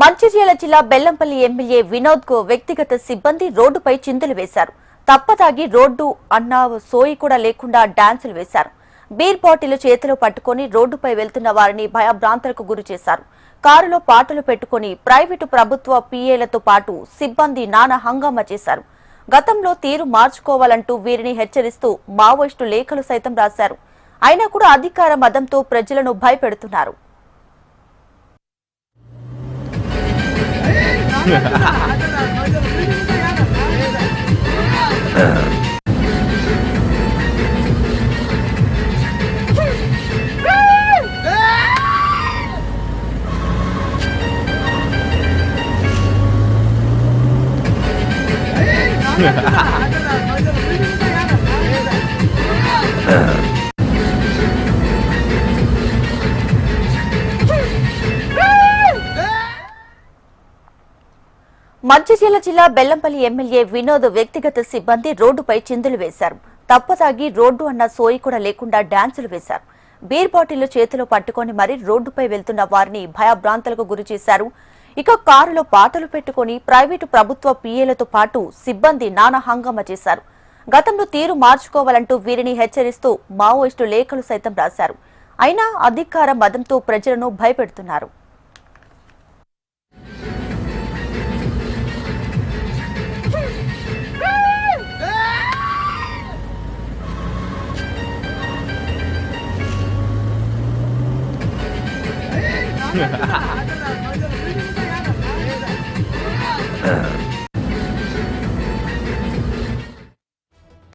మంచిర్యాల జిల్లా బెల్లంపల్లి ఎమ్మెల్యే వినోద్ కు వ్యక్తిగత సిబ్బంది రోడ్డుపై చిందులు వేశారు. తప్పతాగి రోడ్డు అన్న సోయి కూడా లేకుండా డాన్సులు వేశారు. బీర్ బాటిల్ చేతిలో పట్టుకుని రోడ్డుపై వెళ్తున్న వారిని భయభ్రాంతులకు గురి చేశారు. కారులో పాటలు పెట్టుకుని ప్రైవేటు ప్రభుత్వ పీఏలతో పాటు సిబ్బంది నానా హంగామా చేశారు. గతంలో తీరు మార్చుకోవాలంటూ వీరిని హెచ్చరిస్తూ మావోయిస్టు లేఖలు సైతం రాశారు. అయినా కూడా అధికార మదంతో ప్రజలను భయపెడుతున్నారు. మంచిర్యాల జిల్లా బెల్లంపల్లి ఎమ్మెల్యే వినోద్ వ్యక్తిగత సిబ్బంది రోడ్డుపై చిందులు వేశారు. తప్పసాగి రోడ్డు అన్న సోయి కూడా లేకుండా డాన్సులు వేశారు. బీర్ బాటిల్ చేతిలో పట్టుకుని మరీ రోడ్డుపై వెళ్తున్న వారిని భయభ్రాంతులకు గురి చేశారు. ఇక కారులో పాటలు పెట్టుకుని ప్రైవేటు ప్రభుత్వ పీఏలతో పాటు సిబ్బంది నానా హంగామా చేశారు. గతంలో తీరు మార్చుకోవాలంటూ వీరిని హెచ్చరిస్తూ మావోయిస్టు లేఖలు సైతం రాశారు. అయినా అధికార మదంతో ప్రజలను భయపెడుతున్నారు. Ha ha ha.